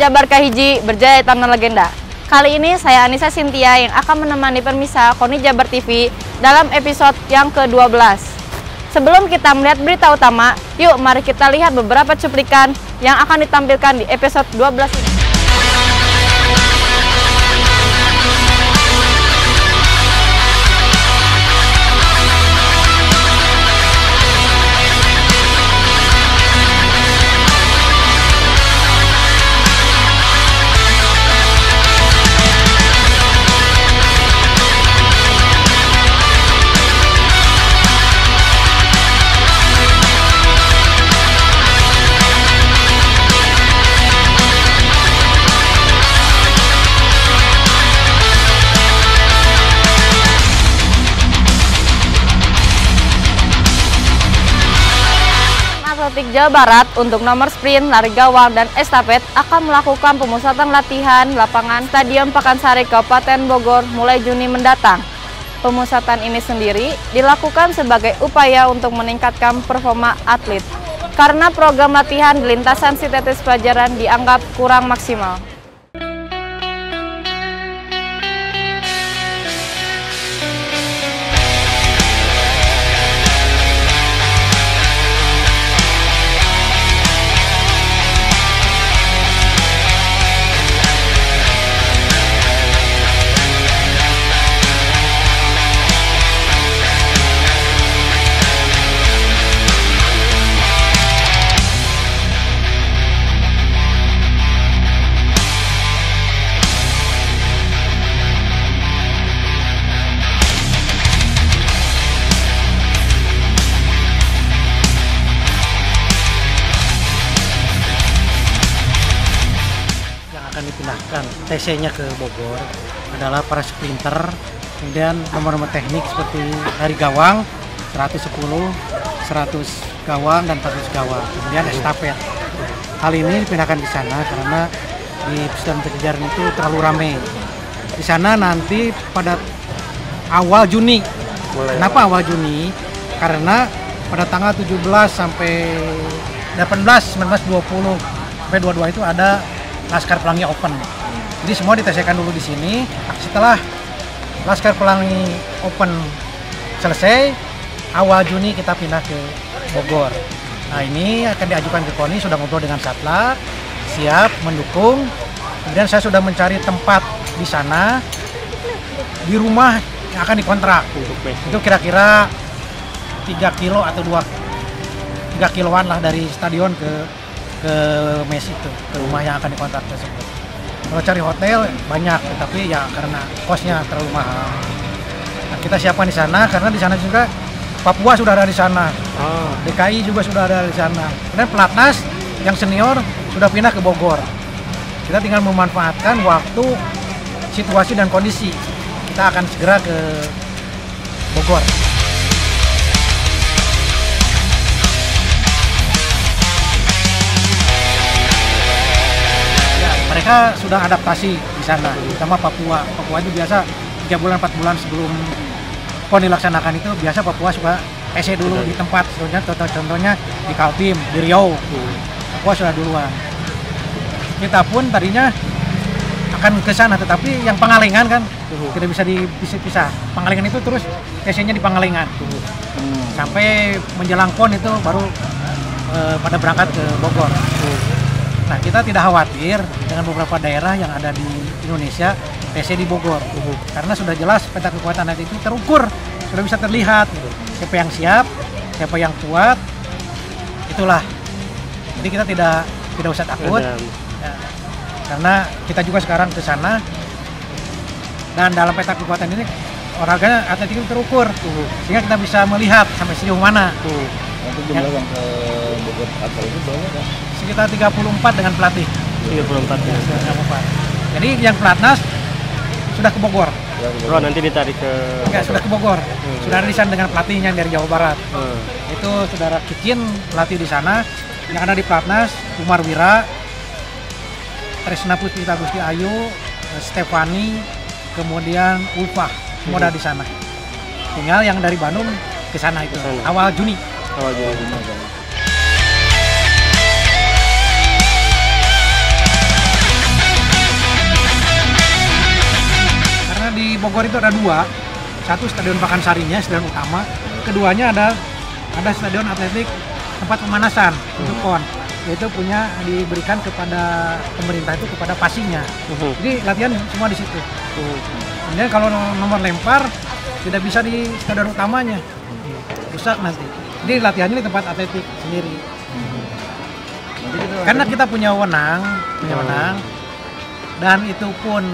Jabar Kahiji berjaya tanah legenda. Kali ini saya Anissa Cynthia yang akan menemani Permisa KONI Jabar TV dalam episode yang ke-12. Sebelum kita melihat berita utama, yuk mari kita lihat beberapa cuplikan yang akan ditampilkan di episode 12 ini. Atletik Jawa Barat untuk nomor sprint, lari gawang, dan estafet akan melakukan pemusatan latihan lapangan Stadion Pakansari Kabupaten Bogor mulai Juni mendatang. Pemusatan ini sendiri dilakukan sebagai upaya untuk meningkatkan performa atlet karena program latihan di lintasan sintetis pelajaran dianggap kurang maksimal. Dipindahkan TC-nya ke Bogor adalah para sprinter, kemudian nomor-nomor teknik seperti lari gawang 110, 100 gawang dan 400 gawang, kemudian estafet. Hal ini dipindahkan di sana karena di Stadion Pakansari itu terlalu ramai. Di sana nanti pada awal Juni. Kenapa awal Juni? Karena pada tanggal 17 sampai 18, 19, 20 sampai 22 itu ada Laskar Pelangi Open. Jadi semua ditesekan dulu di sini. Setelah Laskar Pelangi Open selesai, awal Juni kita pindah ke Bogor. Nah, ini akan diajukan ke KONI, sudah ngobrol dengan Satla, siap mendukung. Kemudian saya sudah mencari tempat di sana, di rumah yang akan dikontrak. Itu kira-kira 3 kilo atau 3 kiloan lah dari stadion ke mes itu, ke rumah yang akan dikontrak tersebut. Kalau cari hotel banyak, tapi ya karena kosnya terlalu mahal. Nah, kita siapkan di sana karena di sana juga Papua sudah ada di sana, DKI juga sudah ada di sana. Kemudian pelatnas yang senior sudah pindah ke Bogor. Kita tinggal memanfaatkan waktu, situasi dan kondisi. Kita akan segera ke Bogor. Mereka sudah adaptasi di sana, sama Papua. Papua itu biasa 3 bulan, 4 bulan sebelum PON dilaksanakan itu biasa Papua suka TC dulu di tempat. Contohnya di Kaltim, di Riau. Papua sudah duluan. Kita pun tadinya akan ke sana, tetapi yang Pangalengan kan tidak bisa dipisah. Pangalengan itu terus TC-nya di Pangalengan. Sampai menjelang PON itu baru pada berangkat ke Bogor. Nah, kita tidak khawatir dengan beberapa daerah yang ada di Indonesia TC di Bogor, karena sudah jelas peta kekuatan atlet itu terukur, sudah bisa terlihat siapa yang siap, siapa yang kuat, itulah. Jadi kita tidak usah takut, ya, karena kita juga sekarang ke sana dan dalam peta kekuatan ini olahraganya atlet itu terukur, sehingga kita bisa melihat sampai sejauh mana. Untuk jumlah yang ke Bogor atau itu berapa kan? Sekitar 34 dengan pelatih. 34 ya. 34. Jadi yang pelatnas sudah ke Bogor. Oh, nanti ditarik ke... Enggak, sudah ke Bogor. Sudah ada di sana dengan pelatihnya dari Jawa Barat. Itu saudara Kicin, pelatih di sana. Yang ada di pelatnas, Umar Wira, Tresna Putri Agusti Ayu, Stefani, kemudian Ulfah, semua ada di sana. Tinggal yang dari Bandung ke sana itu awal Juni. Awal Juni. di Bogor itu ada dua. Satu Stadion Pakansarinya, stadion utama. Keduanya ada stadion atletik tempat pemanasan untuk PON. Yaitu diberikan kepada pemerintah itu kepada pasinya. Jadi latihan semua di situ. Kemudian kalau nomor lempar tidak bisa di stadion utamanya, rusak nanti. Jadi latihannya di tempat atletik sendiri. Karena kita punya wewenang, dan itu pun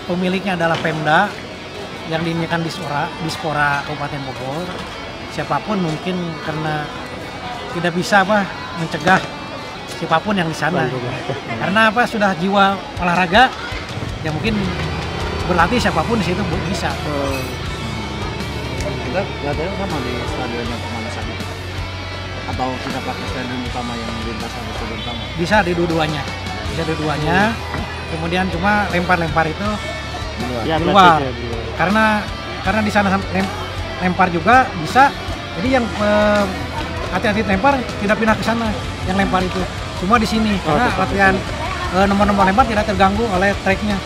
pemiliknya adalah Pemda yang diinginkan Dispora Kabupaten Bogor. Siapapun mungkin karena tidak bisa mencegah siapapun yang di sana. Karena sudah jiwa olahraga, ya mungkin berlatih siapapun di situ bisa. Kita latihan sama di stadion yang pemanasan itu, atau kita pakai stadion utama yang lintasan stadion utama? Bisa di dua-duanya. Kemudian cuma lempar-lempar itu di luar. Karena di sana lempar juga bisa. Jadi yang atlet lempar tidak pindah ke sana. Yang lempar itu cuma di sini. Karena latihan nomor-nomor lempar tidak terganggu oleh tracknya.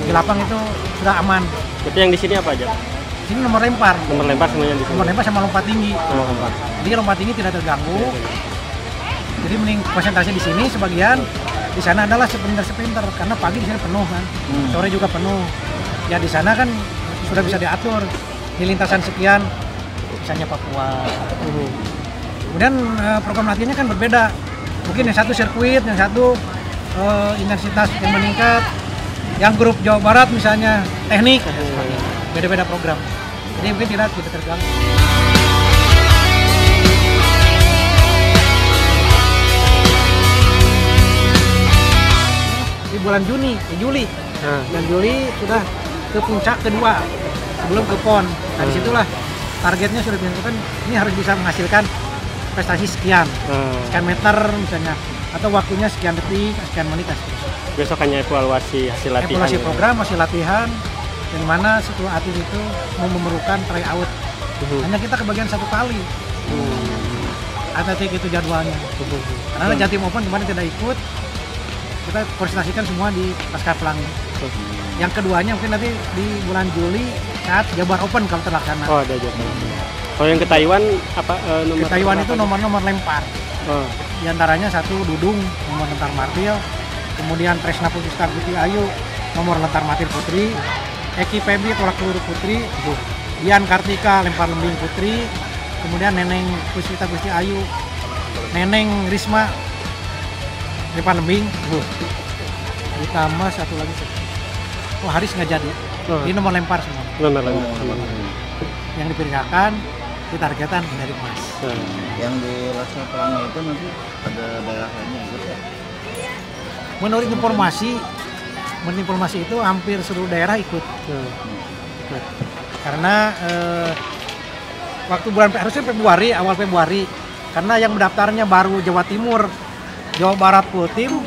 Di lapang itu sudah aman. Tapi yang di sini apa aja? Ini nomor lempar. Nomor lempar semuanya di sini. Nomor lempar sama lompat tinggi. Jadi lompat tinggi tidak terganggu. Jadi mending konsentrasi di sini sebagian. Di sana adalah sprinter karena pagi di sini penuh kan. Sore juga penuh. Ya di sana kan sudah bisa diatur di lintasan sekian, misalnya Papua. Kemudian program latihannya kan berbeda. Mungkin yang satu sirkuit, yang satu intensitas yang meningkat. Yang grup Jawa Barat misalnya teknik. Beda-beda program. Jadi mungkin tidak terganggu. Di bulan Juli sudah ke puncak kedua sebelum ke PON. Nah disitulah targetnya sudah ditentukan, ini harus bisa menghasilkan prestasi sekian meter misalnya, atau waktunya sekian detik, sekian menit. Besok hanya evaluasi hasil latihan. Evaluasi program, hasil latihan, yang mana setelah atlet itu mau memerlukan tryout. Hanya kita kebagian satu kali. Atletik itu jadwalnya. Karena Jatim Open kemarin tidak ikut, kita konsentrasikan semua di Pasca Pelangi. Yang keduanya mungkin nanti di bulan Juli saat Jabar Open kalau terlaksana. Oh, ada Jabar. Kalau yang ke Taiwan apa? Ke Taiwan itu nomor-nomor lempar. Di antaranya satu dudung, nomor lentar martil. Kemudian Tresna Putista Putri Ayu, nomor lentar martil putri. Eki Febri tolak peluru putri. Dian Kartika lempar lembing putri. Kemudian Neneng Puspita Putri Ayu, Neneng Risma lempar lembing. Ditambah satu lagi. Haris nggak jadi. Ini nomor lempar semua. Yang diperkirakan ditargetkan dari emas. Yang di Lasna Pelangi itu nanti ada daerah lainnya ikut ya? Menurut informasi itu hampir seluruh daerah ikut. Karena waktu harusnya Februari, awal Februari. Karena yang mendaftarnya baru Jawa Timur, Jawa Barat full tim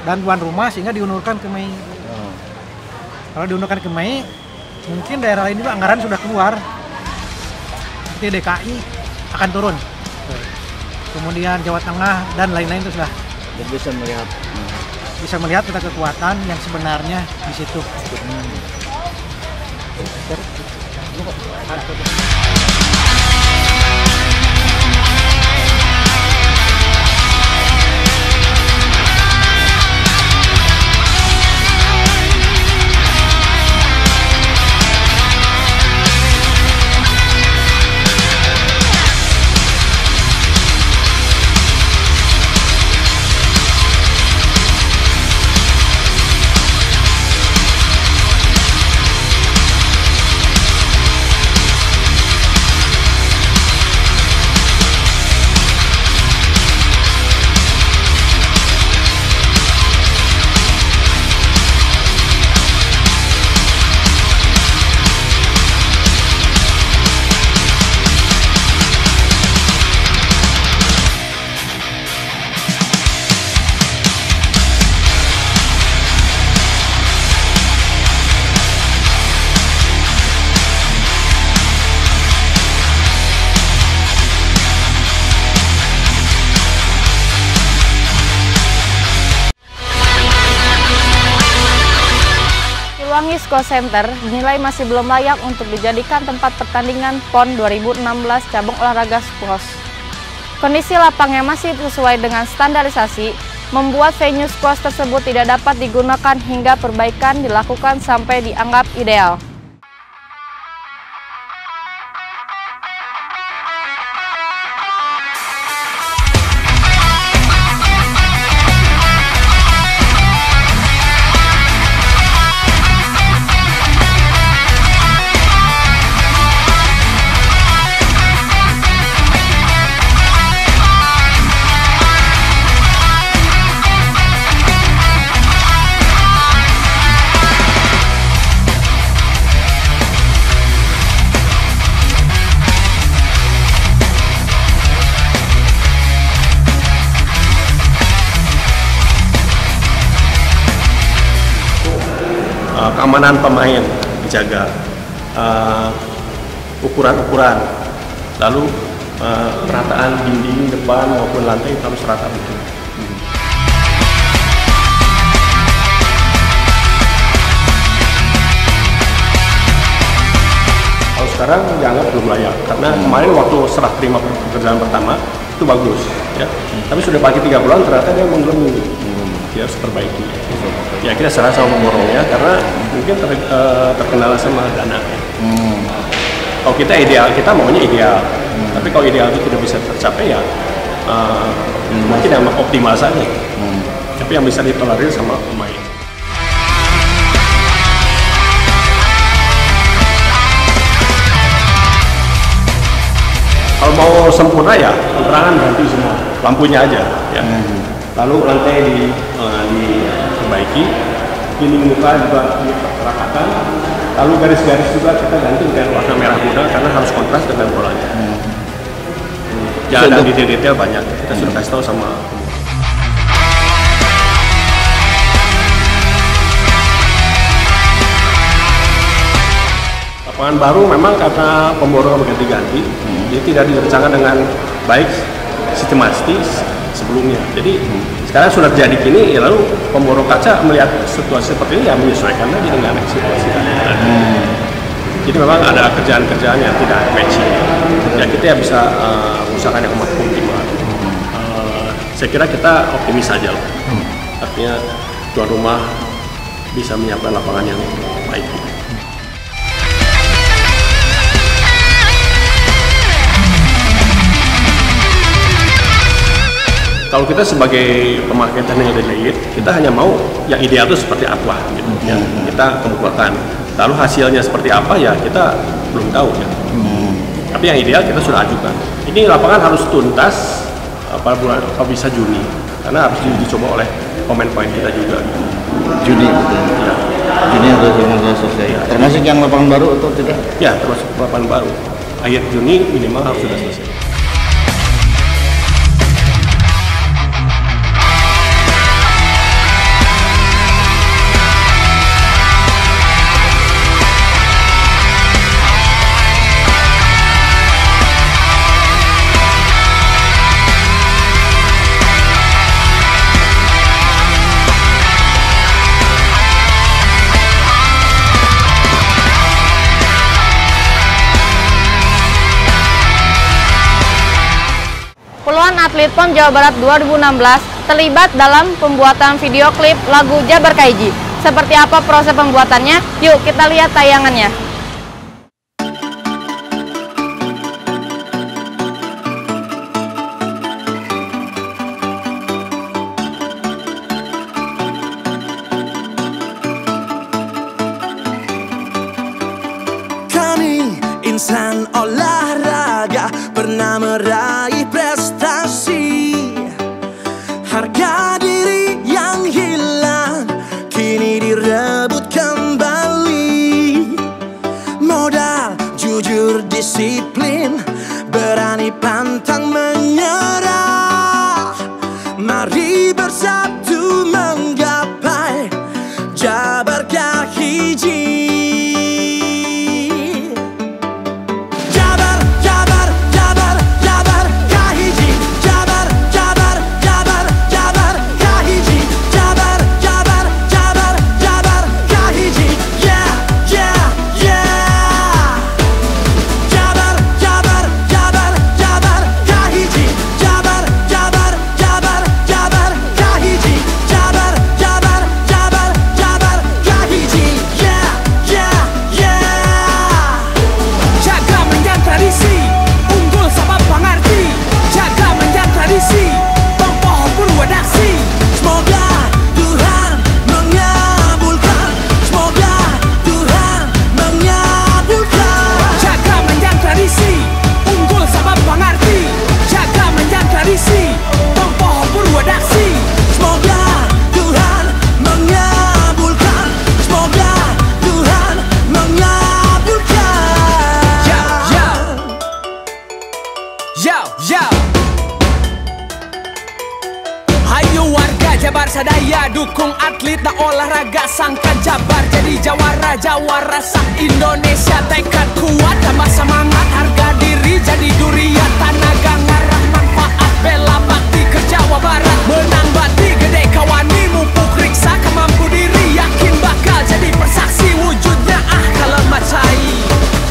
dan tuan rumah, sehingga diundurkan ke Mei. Kalau diundurkan ke Mei, mungkin daerah lain juga anggaran sudah keluar. Seperti DKI akan turun. Kemudian Jawa Tengah dan lain-lain itu sudah bisa melihat kita kekuatan yang sebenarnya di situ. Siliwangi Squash Center dinilai masih belum layak untuk dijadikan tempat pertandingan PON 2016 cabang olahraga squash. Kondisi lapang yang masih sesuai dengan standarisasi membuat venue squash tersebut tidak dapat digunakan hingga perbaikan dilakukan sampai dianggap ideal. Keamanan pemain dijaga, ukuran-ukuran, lalu perataan dinding depan maupun lantai harus rata betul. Kalau sekarang dianggap belum layak karena kemarin waktu serah terima pekerjaan pertama itu bagus, ya. Tapi sudah pakai 3 bulan ternyata dia menggelembung. Dia harus perbaiki. Ya kita serah sama pemborongnya karena mungkin terkendala sama dana. Kalau kita ideal, kita maunya ideal. Tapi kalau ideal itu tidak bisa tercapai ya mungkin yang optimal saja. Tapi yang bisa ditolerir sama pemain. Kalau mau sempurna ya penerangan ganti semua, lampunya aja. Ya. Lalu lantai diperbaiki, dinding muka juga diratakan, lalu garis-garis juga kita ganti dengan warna merah muda karena harus kontras dengan bolanya. Ya ada detail-detail banyak, kita sudah kasih tahu sama. Lapangan baru memang karena pemborong berganti-ganti, jadi tidak direncanakan dengan baik sistematis sebelumnya. Jadi sekarang sudah jadi gini, ya lalu pemborong kaca melihat situasi seperti ini ya menyesuaikan lagi dengan situasi. Jadi memang ada kerjaan-kerjaan yang tidak matching. Ya kita ya bisa usahakan yang optimal. Saya kira kita optimis saja lah. Artinya tuan rumah bisa menyiapkan lapangan yang baik. Kalau kita sebagai pemakai teknik delete, kita hanya mau yang ideal itu seperti apa, gitu. Ya, kita kemukakan. Lalu hasilnya seperti apa ya kita belum tahu ya. Tapi yang ideal kita sudah ajukan. Ini lapangan harus tuntas pada bulan kalau bisa Juni, karena harus dicoba oleh pemain-pemain kita juga. Gitu. Juni, betul. Ya. Juni harus selesai. Ya. Termasuk yang lapangan baru atau tidak? Ya, termasuk lapangan baru. Akhir Juni minimal harus sudah selesai. Puluhan atlet PON Jawa Barat 2016 terlibat dalam pembuatan video klip lagu Jabar Kaiji. Seperti apa proses pembuatannya? Yuk kita lihat tayangannya. Kami insan olahraga pernah meraih prestasi. Harga diri yang hilang kini direbut kembali. Modal, jujur, disiplin, berani pantang menyerah. Mari bersatu menggapai Jabar Kaiji. Yeah! Yo, yo. Hayu warga Jabar sadaya, dukung atlet dan olahraga, sangkan Jabar jadi jawara sah Indonesia, tekad kuat tambah semangat, harga diri jadi durian, tanaga ngarah manfaat, bela bakti ke Jawa Barat, menang bati gede kawani, mupuk riksa kemampu diri, yakin bakal jadi persaksi wujudnya kalau macai.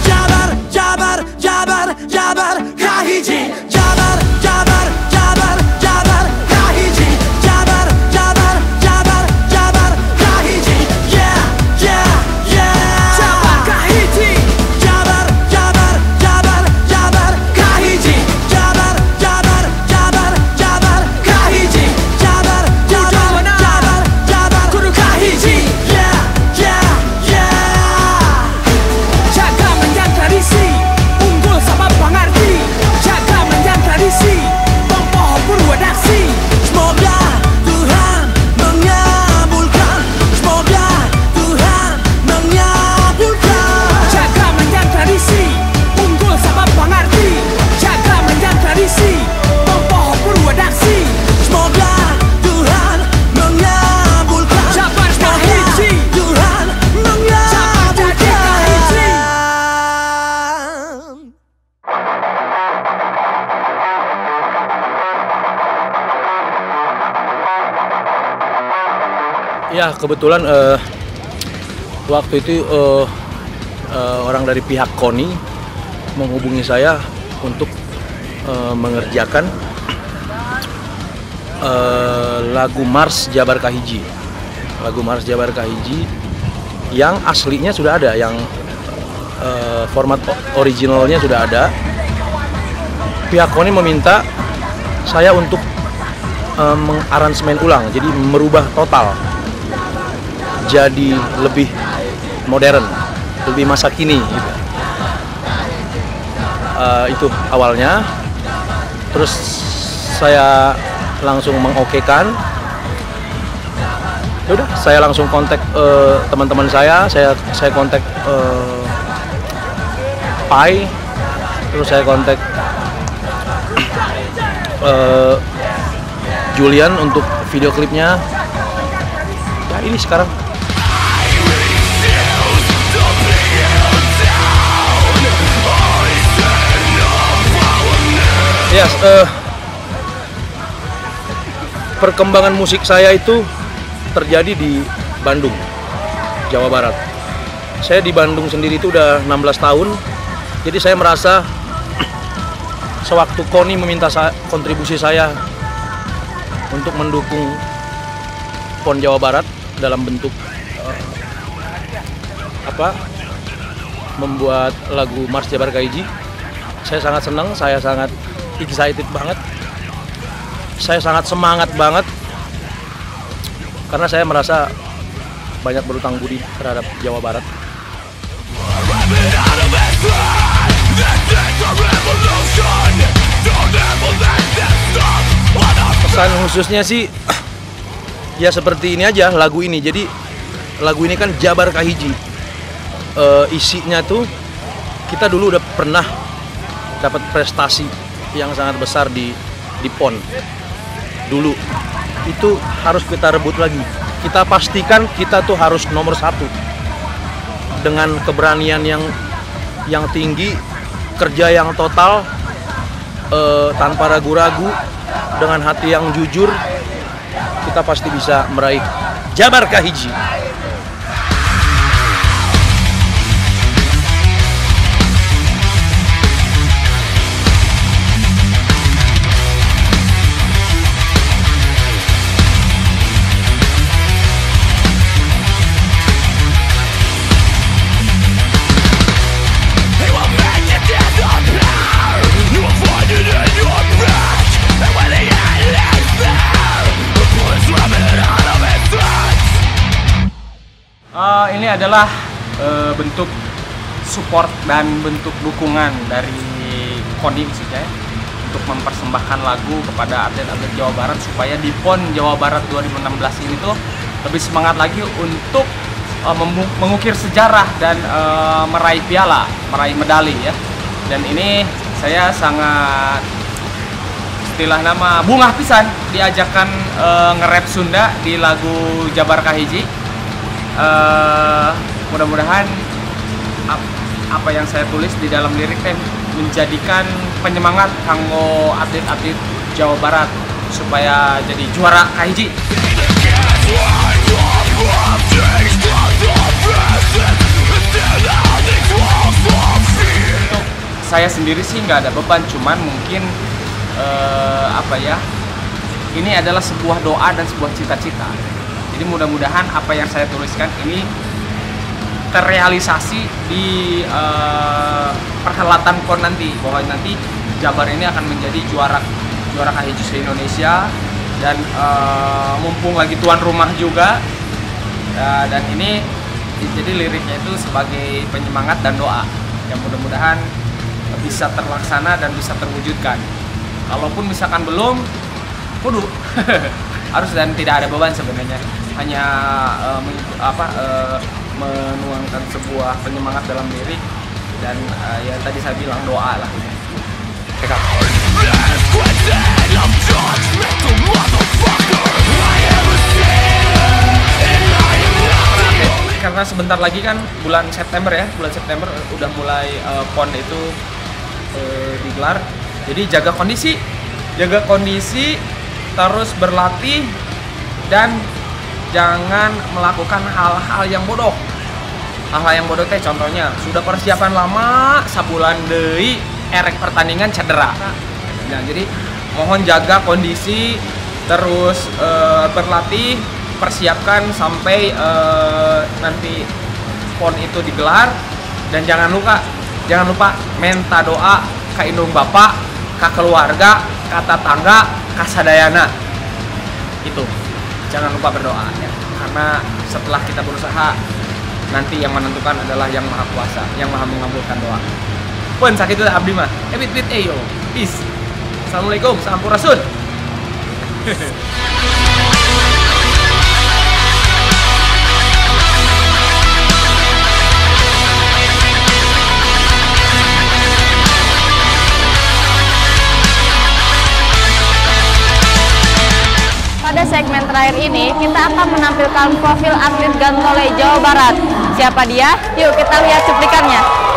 Jabar, Jabar, Jabar, Jabar kahiji, Jabar, Jabar, Jabar, Jabar kahiji, Jabar, Jabar, Jabar, Jabar kahiji, yeah, yeah, yeah. Jabar kahiji, Jabar, Jabar, Jabar, Jabar kahiji, Jabar, Jabar, Jabar, Jabar kahiji, Jabar, Jabar, Jabar, Jabar kudu kahiji, yeah, yeah, yeah. Jaga menjang tradisi, unggul sama pengerti, jaga menjang tradisi, pompoh purwadaksi. Semoga Tuhan mengabulkan, semoga Tuhan mengabulkan. Jaga menjang tradisi, unggul sama pengerti, jaga menjang tradisi, pompoh purwadaksi. Semoga Tuhan mengabulkan, Jabar kahiji, Tuhan mengabulkan. Ya kebetulan waktu itu orang dari pihak KONI menghubungi saya untuk mengerjakan lagu Mars Jabar Kahiji. Lagu Mars Jabar Kahiji yang aslinya sudah ada, yang format originalnya sudah ada. Pihak KONI meminta saya untuk mengaransemen ulang, jadi merubah total jadi lebih modern, lebih masa kini gitu. Itu awalnya. Terus saya langsung mengokekan. Udah, saya langsung kontak teman-teman saya kontak Pai, terus saya kontak Julian untuk video klipnya. Ya ini sekarang. Ya, perkembangan musik saya itu terjadi di Bandung, Jawa Barat. Saya di Bandung sendiri itu udah 16 tahun. Jadi saya merasa sewaktu KONI meminta kontribusi saya untuk mendukung PON Jawa Barat dalam bentuk membuat lagu Mars Jabar Kahiji, saya sangat senang, saya sangat excited banget, saya sangat semangat banget karena saya merasa banyak berutang budi terhadap Jawa Barat. Pesan khususnya sih ya seperti ini aja lagu ini. Jadi lagu ini kan Jabar Kahiji, isinya tuh kita dulu udah pernah dapat prestasi yang sangat besar di PON dulu. Itu harus kita rebut lagi. Kita pastikan kita tuh harus nomor 1 dengan keberanian yang tinggi, kerja yang total, tanpa ragu-ragu, dengan hati yang jujur, kita pasti bisa meraih Jabar Kahiji. Ini adalah bentuk support dan bentuk dukungan dari KONI khususnya untuk mempersembahkan lagu kepada atlet-atlet Jawa Barat supaya di PON Jawa Barat 2016 ini tuh lebih semangat lagi untuk mengukir sejarah dan meraih piala, meraih medali ya. Dan ini saya sangat istilah nama bungah pisan diajakan nge-rap Sunda di lagu Jabar Kahiji. Mudah-mudahan apa yang saya tulis di dalam lirik menjadikan penyemangat kanggo atlet-atlet Jawa Barat supaya jadi juara kahiji. Untuk saya sendiri sih nggak ada beban, cuman mungkin ini adalah sebuah doa dan sebuah cita-cita. Jadi mudah-mudahan apa yang saya tuliskan ini terrealisasi di perhelatan PON nanti, bahwa nanti Jabar ini akan menjadi juara kahiji se-Indonesia, dan mumpung lagi tuan rumah juga, dan ini jadi liriknya itu sebagai penyemangat dan doa yang mudah-mudahan bisa terlaksana dan bisa terwujudkan. Kalaupun misalkan belum, kudu harus, dan tidak ada beban sebenarnya, hanya menuangkan sebuah penyemangat dalam lirik, dan ya tadi saya bilang doa lah. Karena sebentar lagi kan bulan September udah mulai PON itu digelar. Jadi jaga kondisi, terus berlatih, dan jangan melakukan hal-hal yang bodoh. Hal-hal yang bodoh teh contohnya sudah persiapan lama, sabulan deui erek pertandingan cedera. Nah, jadi mohon jaga kondisi, terus berlatih, persiapkan sampai nanti PON itu digelar, dan jangan lupa minta doa ka indung bapak, ka keluarga, ka tetangga, ka sadayana. Itu jangan lupa berdoa ya, karena setelah kita berusaha, nanti yang menentukan adalah Yang Maha Kuasa, Yang Maha mengabulkan doa. Pun sakit itu abdi mah. Ebit yo. Peace. Assalamualaikum, sampurasun. Pada segmen terakhir ini, kita akan menampilkan profil atlet Gantole Jawa Barat. Siapa dia? Yuk kita lihat cuplikannya.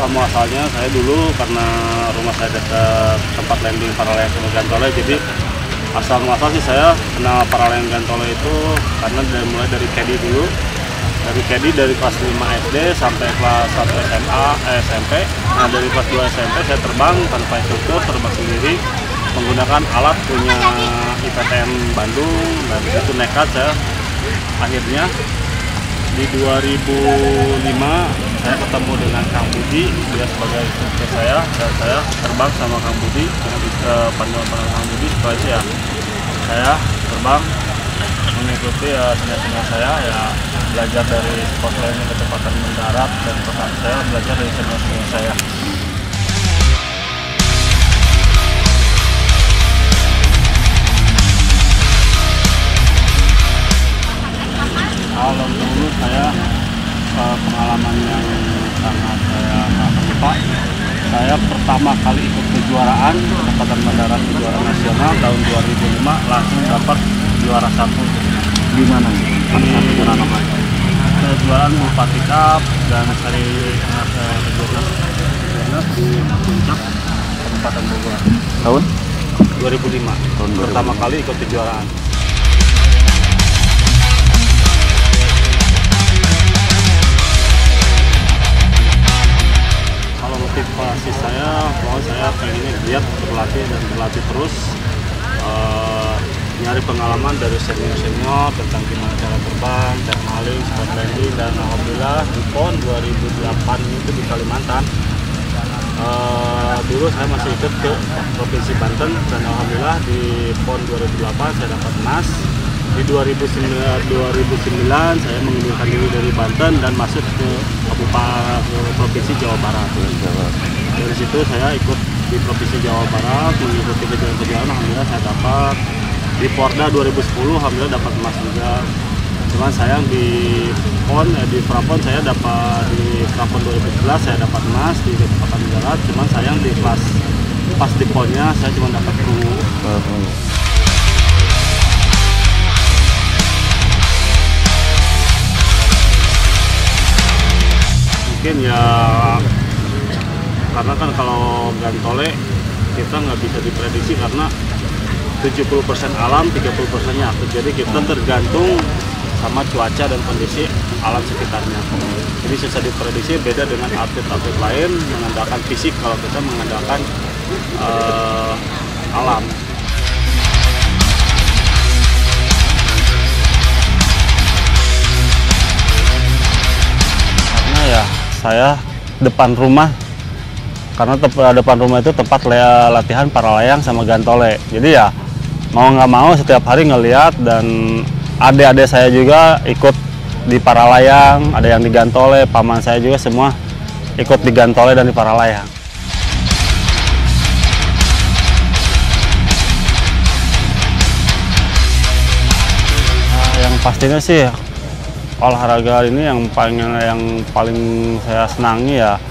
Muasalnya saya dulu karena rumah saya dekat tempat landing Paralayang Sungai Gantole, jadi asal muasal sih saya kenal Paralayang Gantole itu karena mulai dari caddy dulu, dari kelas 5 SD sampai kelas 1 SMP. Nah, dari kelas 2 SMP saya terbang tanpa instruktur, terbang sendiri menggunakan alat punya IPTN Bandung, dan itu nekat saya. Akhirnya di 2005 saya ketemu dengan Kang Budi, dia sebagai instruktur saya, dan saya terbang sama Kang Budi dengan panduan Kang Budi. Setelah itu ya saya terbang mengikuti senior saya, ya belajar dari sport landing, kecepatan mendarat, dan saya belajar dari senior saya. Kalau dulu saya pengalaman yang sangat saya nggak lupa. Saya pertama kali ikut kejuaraan kecepatan mendarat, kejuaraan nasional tahun 2005, langsung dapat juara 1. Di mana? Kejuaraan apa? Kejuaraan Bupati Cup dan seri kejuaraan di Puncak Kabupaten Bogor. Tahun 2005. Pertama kali ikut kejuaraan. pokoknya saya pengennya giat berlatih dan berlatih terus, nyari pengalaman dari senior-senior tentang gimana cara terbang, teknik, sport landing, dan alhamdulillah di PON 2008 itu di Kalimantan. Dulu saya masih ikut ke Provinsi Banten dan alhamdulillah di PON 2008 saya dapat emas. Di 2009 saya mengundurkan diri dari Banten dan masuk ke Provinsi Jawa Barat. Dari situ saya ikut di Provinsi Jawa Barat mengikuti kejuaraan-kejuaraan, alhamdulillah saya dapat. Di Porda 2010 alhamdulillah dapat emas juga. Cuman sayang di PON, di Prapon saya dapat, di Prapon 2011 saya dapat emas di Kecepatan Darat. Cuman sayang di kelas pas di PON-nya saya cuma dapat perunggu. Mungkin ya karena kan kalau gantole kita nggak bisa diprediksi karena 70% alam, 30%-nya aktif. Jadi kita tergantung sama cuaca dan kondisi alam sekitarnya. Jadi susah diprediksi, beda dengan atlet-atlet lain mengandalkan fisik, kalau kita mengandalkan alam. Karena ya saya depan rumah, karena depan rumah itu tempat latihan para layang sama gantole. Jadi ya mau nggak mau setiap hari ngelihat, dan adik-adik saya juga ikut di para layang, ada yang di gantole, paman saya juga semua ikut di gantole dan di para layang. Nah, yang pastinya sih olahraga ini yang paling saya senangi ya,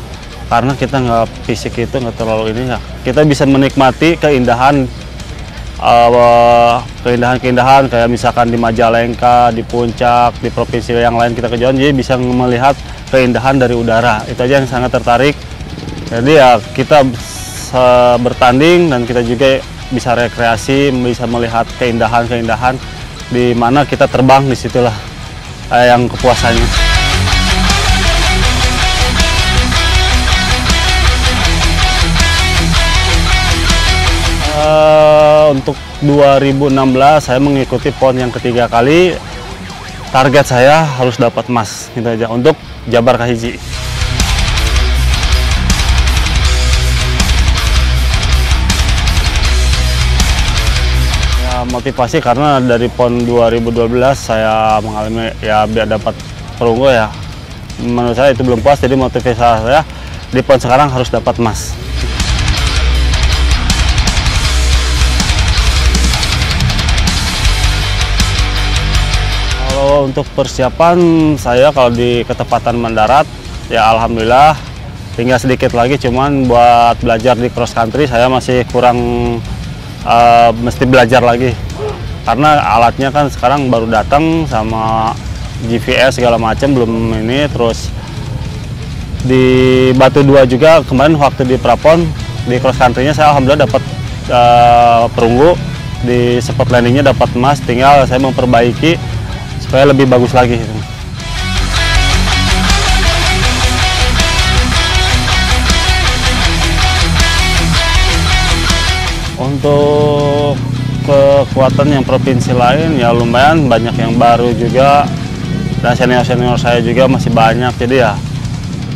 karena kita nggak fisik itu nggak terlalu ini ya, kita bisa menikmati keindahan kayak misalkan di Majalengka, di Puncak, di provinsi yang lain kita kejuaraan, jadi bisa melihat keindahan dari udara. Itu aja yang sangat tertarik. Jadi ya kita bertanding dan kita juga bisa rekreasi, bisa melihat keindahan-keindahan di mana kita terbang, disitulah yang kepuasannya. Untuk 2016 saya mengikuti PON yang ketiga kali. Target saya harus dapat emas, gitu aja, untuk Jabar Kahiji. Ya, motivasi karena dari PON 2012 saya mengalami ya biar dapat perunggu ya. Menurut saya itu belum puas, jadi motivasi saya di PON sekarang harus dapat emas. Kalau untuk persiapan saya kalau di ketepatan mendarat ya alhamdulillah tinggal sedikit lagi, cuman buat belajar di cross country saya masih kurang, mesti belajar lagi karena alatnya kan sekarang baru datang sama GPS segala macam belum ini. Terus di Batu 2 juga kemarin waktu di Prapon di cross country-nya saya alhamdulillah dapat perunggu, di sport landing-nya dapat emas, tinggal saya memperbaiki supaya lebih bagus lagi. Untuk kekuatan yang provinsi lain ya lumayan banyak yang baru juga, dan senior-senior saya juga masih banyak. Jadi ya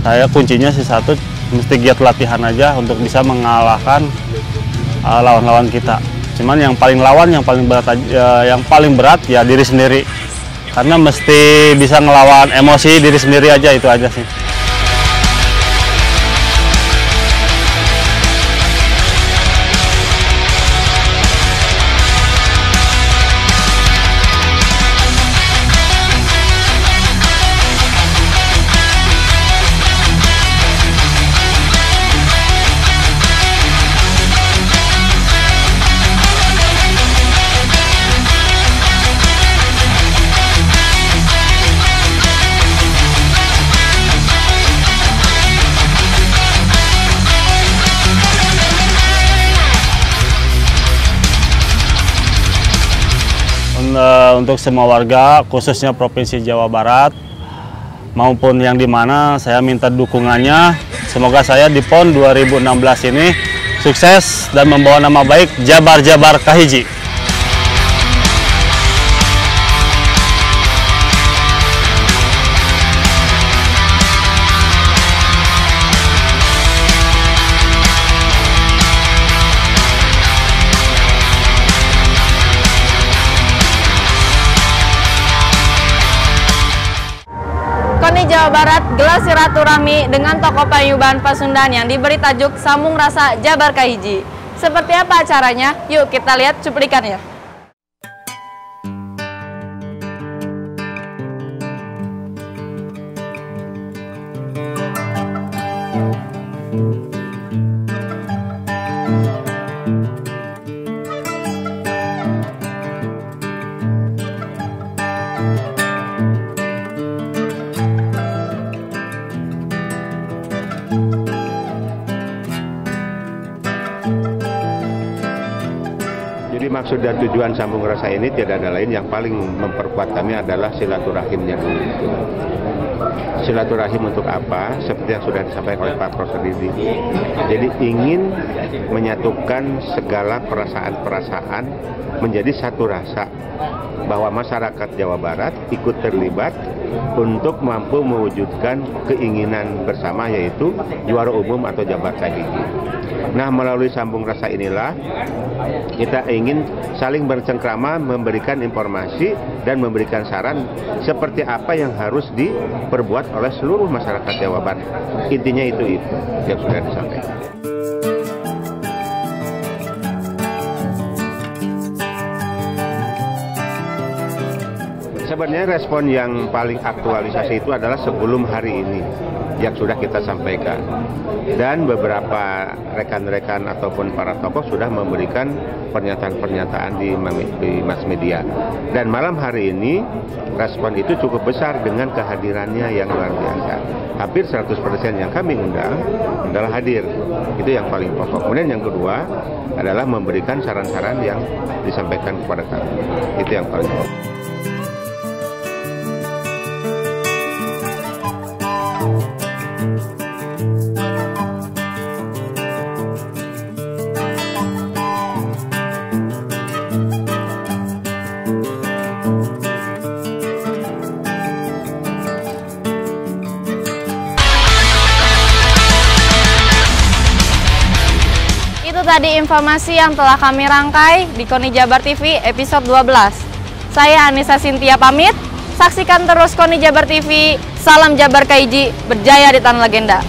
saya kuncinya sih satu, mesti giat latihan aja untuk bisa mengalahkan lawan-lawan kita. Cuman yang paling berat ya diri sendiri. Karena mesti bisa ngelawan emosi diri sendiri aja, itu aja sih. Untuk semua warga, khususnya Provinsi Jawa Barat maupun yang di mana, saya minta dukungannya Semoga saya di PON 2016 ini sukses dan membawa nama baik Jabar Kahiji. KONI Jawa Barat gelar silaturahmi dengan tokoh paguyuban Pasundan yang diberi tajuk Sambung Rasa Jabar Kahiji. Seperti apa acaranya? Yuk kita lihat cuplikannya. Jadi maksud dan tujuan Sambung Rasa ini tidak ada lain, yang paling memperkuat kami adalah silaturahimnya dulu. Silaturahim untuk apa? Seperti yang sudah disampaikan oleh Pak Profesor Didi. Jadi ingin menyatukan segala perasaan-perasaan menjadi satu rasa, bahwa masyarakat Jawa Barat ikut terlibat untuk mampu mewujudkan keinginan bersama, yaitu juara umum atau Jabar Kahiji. Nah, melalui Sambung Rasa inilah kita ingin saling bercengkrama, memberikan informasi dan memberikan saran seperti apa yang harus diperbuat oleh seluruh masyarakat Jawa Barat. Intinya itu yang sudah disampaikan. Sebenarnya respon yang paling aktualisasi itu adalah sebelum hari ini yang sudah kita sampaikan, dan beberapa rekan-rekan ataupun para tokoh sudah memberikan pernyataan-pernyataan di mass media, dan malam hari ini respon itu cukup besar dengan kehadirannya yang luar biasa. Hampir 100% yang kami undang adalah hadir. Itu yang paling pokok. Kemudian yang kedua adalah memberikan saran-saran yang disampaikan kepada kami. Itu yang paling pokok. Tadi informasi yang telah kami rangkai di KONI Jabar TV episode 12. Saya Anissa Sintia pamit. Saksikan terus KONI Jabar TV. Salam Jabar Kahiji, berjaya di tanah legenda.